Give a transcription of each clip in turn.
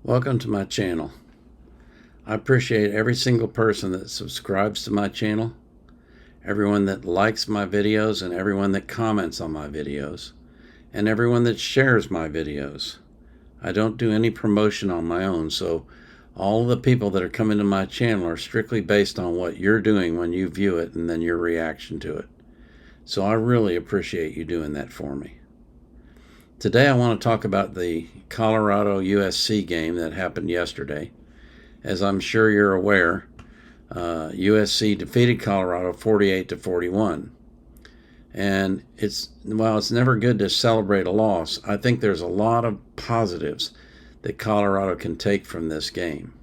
Welcome to my channel. I appreciate every single person that subscribes to my channel, everyone that likes my videos, and everyone that comments on my videos, and everyone that shares my videos. I don't do any promotion on my own, so all the people that are coming to my channel are strictly based on what you're doing when you view it and then your reaction to it. So I really appreciate you doing that for me. Today I want to talk about the Colorado USC game that happened yesterday. As I'm sure you're aware, USC defeated Colorado 48-41. And while it's never good to celebrate a loss, I think there's a lot of positives that Colorado can take from this game.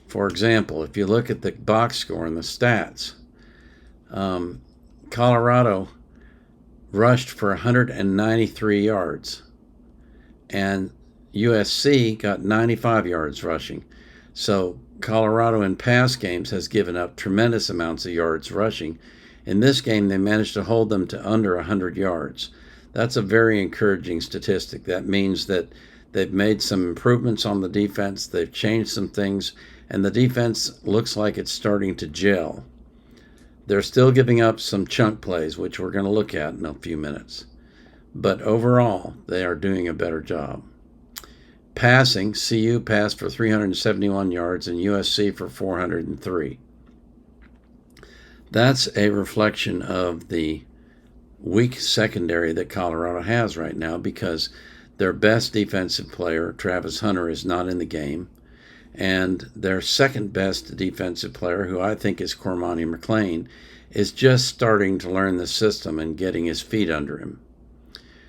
For example, if you look at the box score and the stats, Colorado rushed for 193 yards, and USC got 95 yards rushing. So Colorado in past games has given up tremendous amounts of yards rushing. In this game, they managed to hold them to under 100 yards. That's a very encouraging statistic. That means that they've made some improvements on the defense, they've changed some things, and the defense looks like it's starting to gel. They're still giving up some chunk plays, which we're going to look at in a few minutes. But overall, they are doing a better job. Passing, CU passed for 371 yards and USC for 403. That's a reflection of the weak secondary that Colorado has right now, because their best defensive player, Travis Hunter, is not in the game. And their second best defensive player, who I think is Cormani McClain, is just starting to learn the system and getting his feet under him.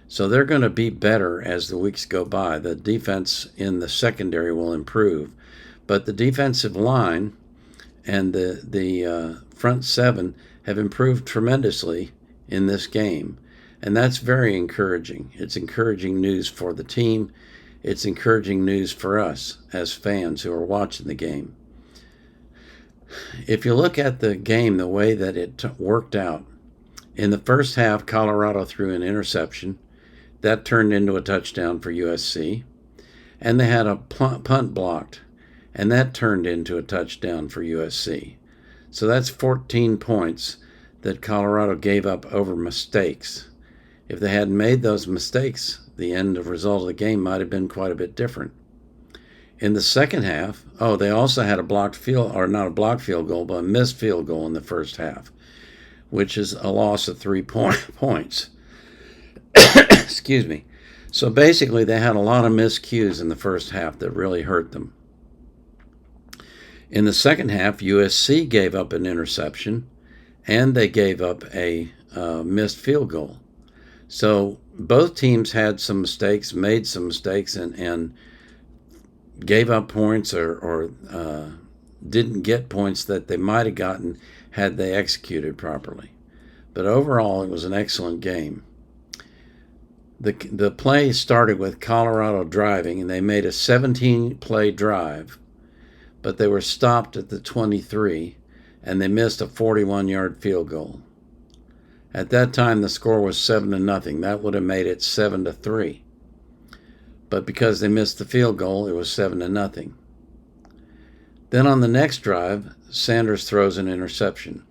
So they're going to be better as the weeks go by. The defense in the secondary will improve. But the defensive line and the front seven have improved tremendously in this game. And that's very encouraging. It's encouraging news for the team. It's encouraging news for us as fans who are watching the game. If you look at the game, the way that it worked out, in the first half, Colorado threw an interception. That turned into a touchdown for USC. And they had a punt blocked, and that turned into a touchdown for USC. So that's 14 points that Colorado gave up over mistakes. If they hadn't made those mistakes, the end result of the game might have been quite a bit different. In the second half, they also had a blocked field, or not a blocked field goal, but a missed field goal in the first half, which is a loss of 3 points. Excuse me. So basically, they had a lot of miscues in the first half that really hurt them. In the second half, USC gave up an interception, and they gave up a missed field goal. So both teams had some mistakes, made some mistakes, and gave up points or didn't get points that they might have gotten had they executed properly. But overall, it was an excellent game. The play started with Colorado driving, and they made a 17-play drive, but they were stopped at the 23, and they missed a 41-yard field goal. At that time, the score was 7-0. That would have made it 7-3. But because they missed the field goal, it was 7-0. Then on the next drive, Sanders throws an interception.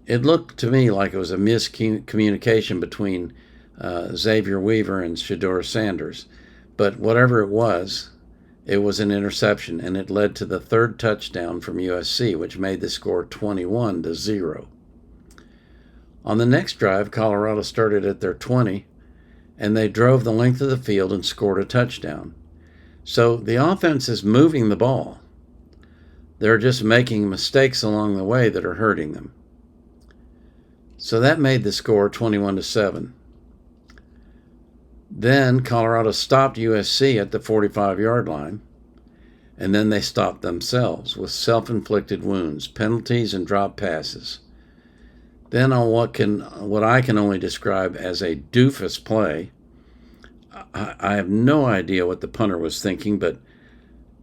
It looked to me like it was a miscommunication between Xavier Weaver and Shedeur Sanders. But whatever it was an interception, and it led to the third touchdown from USC, which made the score 21-0. On the next drive, Colorado started at their 20, and they drove the length of the field and scored a touchdown. So the offense is moving the ball. They're just making mistakes along the way that are hurting them. So that made the score 21-7. Then Colorado stopped USC at the 45-yard line, and then they stopped themselves with self-inflicted wounds, penalties, and drop passes. Then on what I can only describe as a doofus play, I have no idea what the punter was thinking, but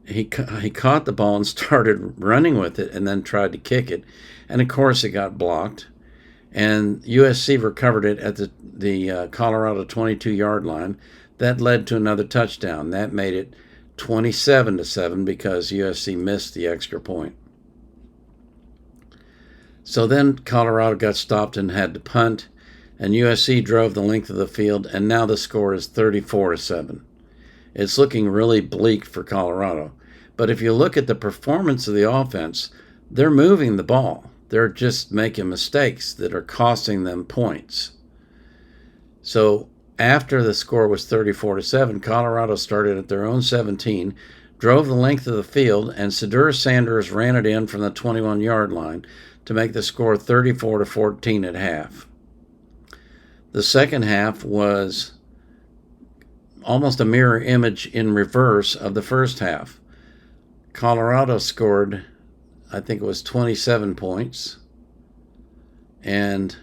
he caught the ball and started running with it and then tried to kick it. And, of course, it got blocked. And USC recovered it at the Colorado 22-yard line. That led to another touchdown. That made it 27-7 because USC missed the extra point. So then Colorado got stopped and had to punt, and USC drove the length of the field, and now the score is 34-7. It's looking really bleak for Colorado. But if you look at the performance of the offense, they're moving the ball. They're just making mistakes that are costing them points. So after the score was 34-7, Colorado started at their own 17, drove the length of the field, and Sedur Sanders ran it in from the 21-yard line to make the score 34-14 at half. The second half was almost a mirror image in reverse of the first half. Colorado scored, I think it was 27 points, and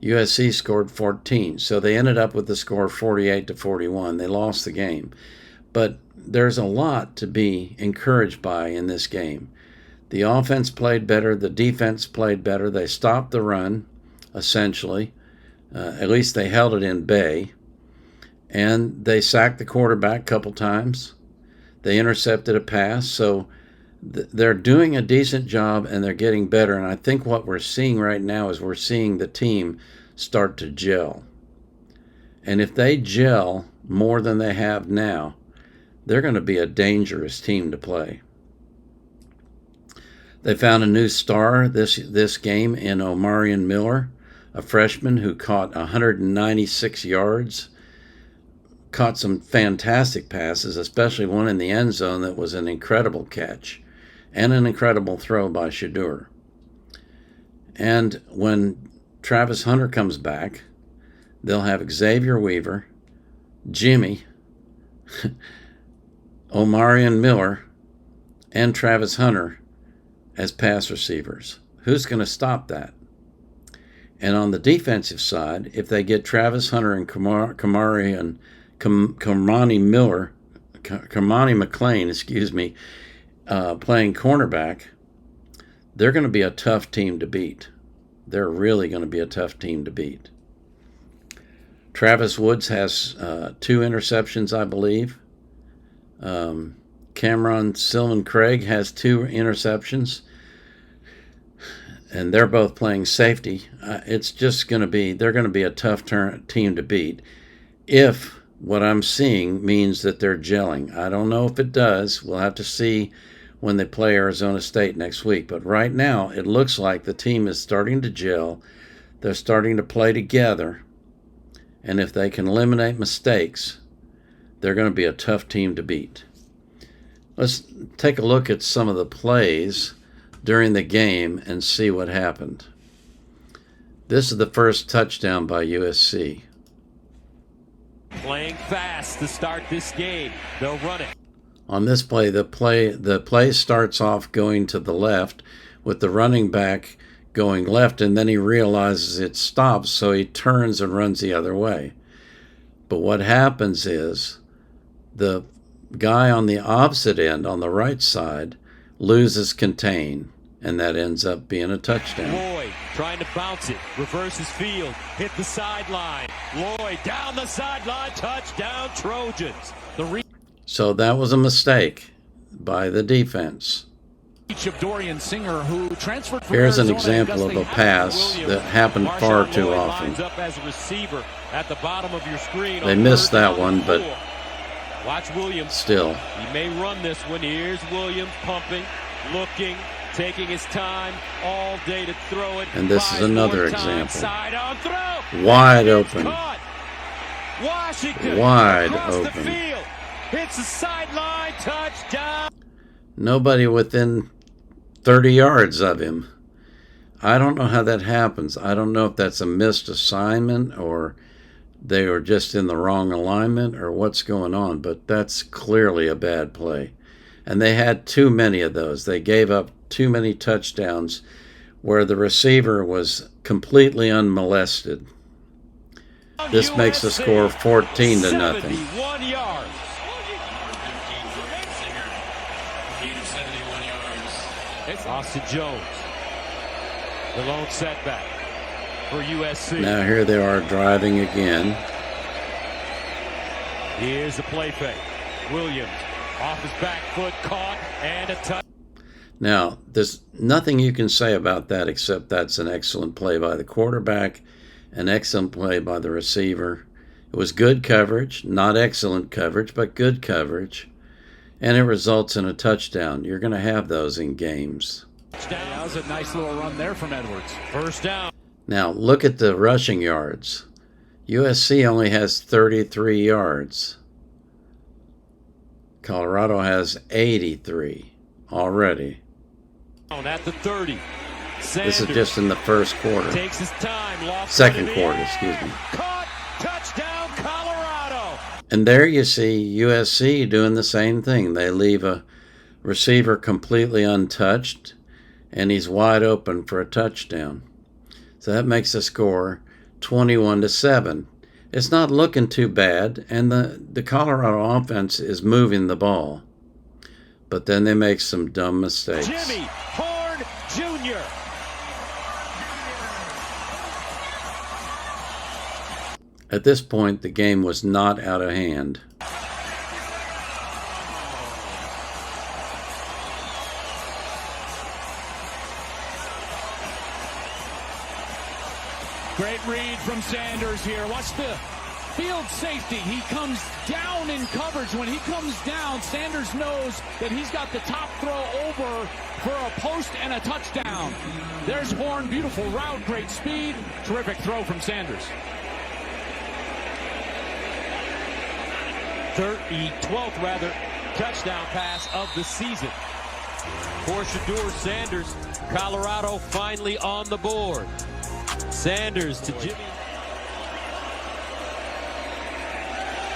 USC scored 14. So they ended up with the score 48-41. They lost the game. But there's a lot to be encouraged by in this game. The offense played better. The defense played better. They stopped the run, essentially. At least they held it in bay. And they sacked the quarterback a couple times. They intercepted a pass. So they're doing a decent job, and they're getting better. And I think what we're seeing right now is we're seeing the team start to gel. And if they gel more than they have now, they're going to be a dangerous team to play. They found a new star this game in Omarion Miller, a freshman who caught 196 yards, caught some fantastic passes, especially one in the end zone that was an incredible catch, and an incredible throw by Sedur. And when Travis Hunter comes back, they'll have Xavier Weaver, Jimmy, Omarion Miller, and Travis Hunter as pass receivers. Who's going to stop that? And on the defensive side, if they get Travis Hunter and Cormani McClain, playing cornerback, they're going to be a tough team to beat. They're really going to be a tough team to beat. Travis Woods has 2 interceptions, I believe. Cameron Sylvan Craig has 2 interceptions, and they're both playing safety. It's just going to be, they're going to be a tough team to beat if what I'm seeing means that they're gelling. I don't know if it does. We'll have to see when they play Arizona State next week. But right now, it looks like the team is starting to gel. They're starting to play together. And if they can eliminate mistakes, they're going to be a tough team to beat. Let's take a look at some of the plays during the game and see what happened. This is the first touchdown by USC. Playing fast to start this game. They'll run it. On this play, the play starts off going to the left with the running back going left, and then he realizes it stops, so he turns and runs the other way. But what happens is the guy on the opposite end, on the right side, loses contain, and that ends up being a touchdown. Lloyd trying to bounce it, reverses field, hit the sideline. Lloyd down the sideline, touchdown Trojans. So that was a mistake by the defense. Of Dorian Singer, who transferred from Here's an Arizona example of a pass that happened far too often. Up as a receiver at the bottom of your screen. They missed that one, but watch Williams. Still. He may run this one. Here's Williams pumping, looking, taking his time all day to throw it. And this is another example. Side on throw. Wide open. Washington Wide across open. The field. Hits the sideline, touchdown. Nobody within 30 yards of him. I don't know how that happens. I don't know if that's a missed assignment or they were just in the wrong alignment or what's going on, but that's clearly a bad play. And they had too many of those. They gave up too many touchdowns where the receiver was completely unmolested. This makes the score 14-0. 71 yards. Austin Jones, the lone setback for USC. Now here they are driving again. Here's a play fake. Williams off his back foot, caught, and a touch. Now, there's nothing you can say about that except that's an excellent play by the quarterback, an excellent play by the receiver. It was good coverage, not excellent coverage, but good coverage, and it results in a touchdown. You're going to have those in games. That was a nice little run there from Edwards. First down. Now, look at the rushing yards. USC only has 33 yards. Colorado has 83 already. At the 30. This is just in the first quarter. Takes his time. Lost Second quarter, excuse me. Caught. Touchdown, Colorado. And there you see USC doing the same thing. They leave a receiver completely untouched, and he's wide open for a touchdown. So that makes the score 21-7. It's not looking too bad, and the Colorado offense is moving the ball. But then they make some dumb mistakes. Jimmy Horn Jr. At this point, the game was not out of hand. Great read from Sanders here. Watch the field safety. He comes down in coverage. When he comes down, Sanders knows that he's got the top throw over for a post and a touchdown. There's Horn. Beautiful route, great speed. Terrific throw from Sanders. 12th touchdown pass of the season. For Shedeur Sanders, Colorado finally on the board. Sanders to Jimmy.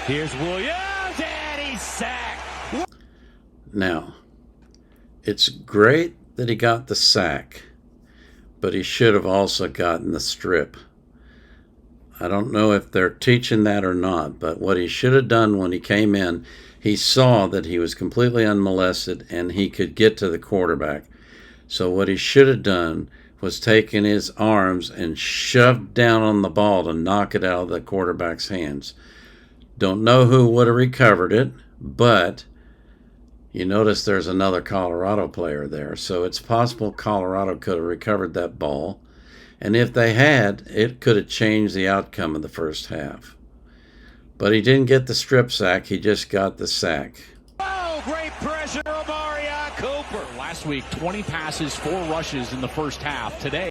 Here's Williams, and he's sacked. Now, it's great that he got the sack, but he should have also gotten the strip. I don't know if they're teaching that or not, but what he should have done when he came in, he saw that he was completely unmolested and he could get to the quarterback. So what he should have done was taken his arms and shoved down on the ball to knock it out of the quarterback's hands. Don't know who would have recovered it, but you notice there's another Colorado player there. So it's possible Colorado could have recovered that ball. And if they had, it could have changed the outcome of the first half. But he didn't get the strip sack, he just got the sack. Oh, great pressure, Amari Cooper. Last week, 20 passes, 4 rushes in the first half. Today.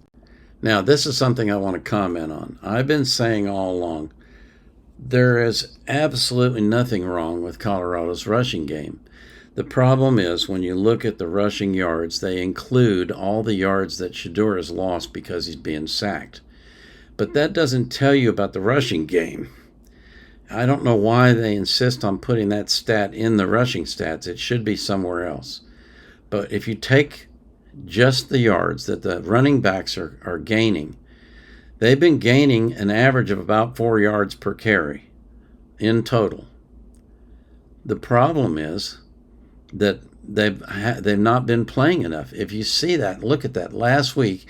Now, this is something I want to comment on. I've been saying all along, there is absolutely nothing wrong with Colorado's rushing game. The problem is when you look at the rushing yards, they include all the yards that Shedeur has lost because he's being sacked. But that doesn't tell you about the rushing game. I don't know why they insist on putting that stat in the rushing stats. It should be somewhere else. But if you take just the yards that the running backs are gaining, they've been gaining an average of about 4 yards per carry in total. The problem is that they've not been playing enough. If you see that, look at that. Last week,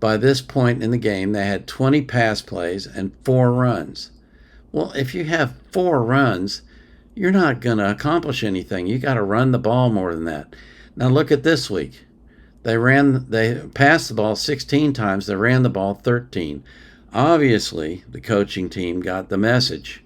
by this point in the game, they had 20 pass plays and 4 runs. Well, if you have 4 runs, you're not going to accomplish anything. You got to run the ball more than that. Now look at this week. They passed the ball 16 times. They ran the ball 13. Obviously, the coaching team got the message,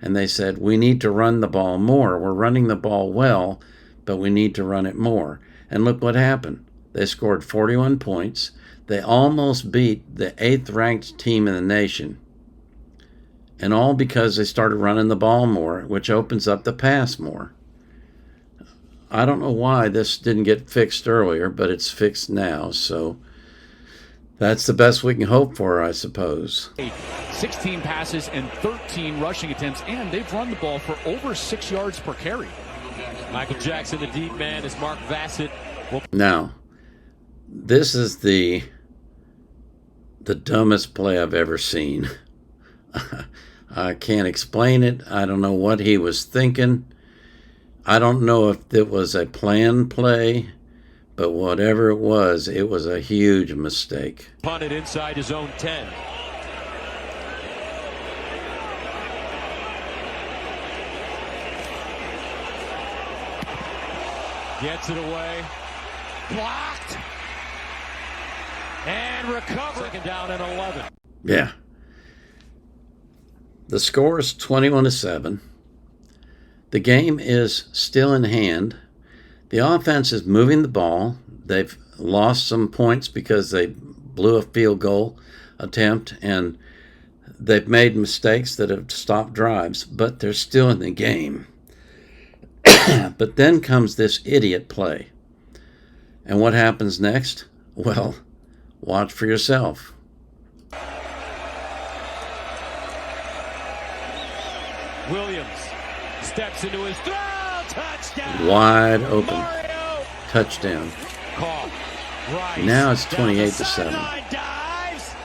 and they said, we need to run the ball more. We're running the ball well, but we need to run it more. And look what happened. They scored 41 points. They almost beat the 8th-ranked team in the nation. And all because they started running the ball more, which opens up the pass more. I don't know why this didn't get fixed earlier, but it's fixed now. So that's the best we can hope for, I suppose. 16 passes and 13 rushing attempts, and they've run the ball for over 6 yards per carry. Michael Jackson, the deep man, is Mark Bassett. Now, this is the dumbest play I've ever seen. I can't explain it. I don't know what he was thinking. I don't know if it was a planned play, but whatever it was a huge mistake. Punted inside his own 10. Gets it away. Blocked. And recovered. Second down and 11. Yeah. The score is 21-7. The game is still in hand. The offense is moving the ball. They've lost some points because they blew a field goal attempt, and they've made mistakes that have stopped drives, but they're still in the game. But then comes this idiot play. And what happens next? Well, watch for yourself. Williams steps into his throw. Touchdown. Wide open. Mario. Touchdown. Caught. Rice. Now it's Down the 28-7. sideline, dives.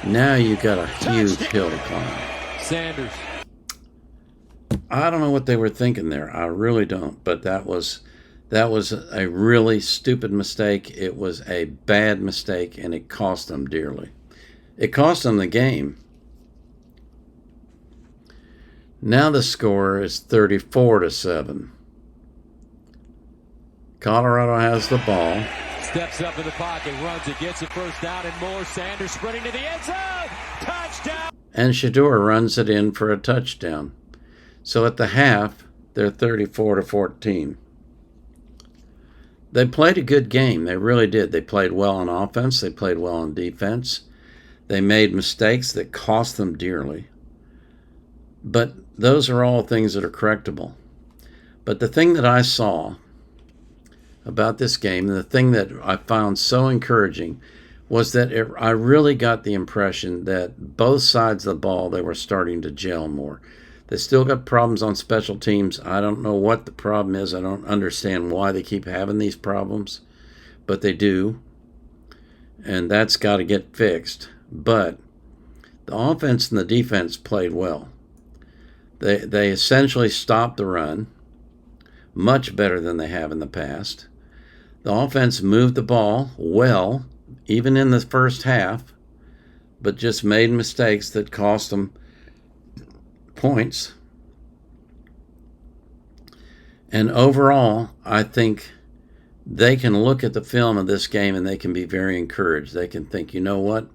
Now you got a huge hill to climb. Sanders. I don't know what they were thinking there. I really don't. But that was a really stupid mistake. It was a bad mistake, and it cost them dearly. It cost them the game. Now the score is 34-7. Colorado has the ball. Steps up in the pocket, runs it, gets it first down and more. Sanders sprinting to the end zone. Touchdown. And Shador runs it in for a touchdown. So at the half, they're 34-14. They played a good game. They really did. They played well on offense. They played well on defense. They made mistakes that cost them dearly. But those are all things that are correctable. But the thing that I saw about this game, and the thing that I found so encouraging, was that I really got the impression that both sides of the ball, they were starting to gel more. They still got problems on special teams. I don't know what the problem is. I don't understand why they keep having these problems, but they do. And that's got to get fixed. But the offense and the defense played well. They essentially stopped the run much better than they have in the past. The offense moved the ball well, even in the first half, but just made mistakes that cost them points. And overall, I think they can look at the film of this game and they can be very encouraged. They can think, you know what?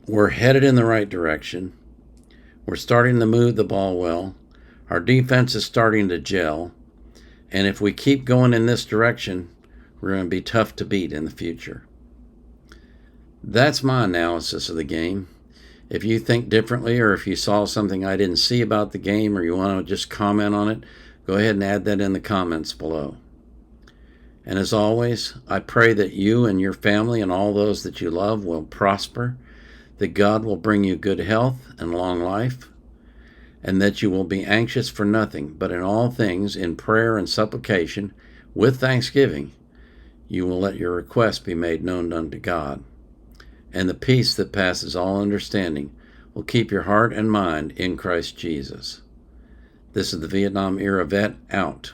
We're headed in the right direction. We're starting to move the ball well. Our defense is starting to gel. And if we keep going in this direction, we're going to be tough to beat in the future. That's my analysis of the game. If you think differently, or if you saw something I didn't see about the game, or you want to just comment on it, go ahead and add that in the comments below. And as always, I pray that you and your family and all those that you love will prosper, that God will bring you good health and long life, and that you will be anxious for nothing, but in all things, in prayer and supplication, with thanksgiving, you will let your requests be made known unto God. And the peace that passes all understanding will keep your heart and mind in Christ Jesus. This is the Vietnam Era Vet, out.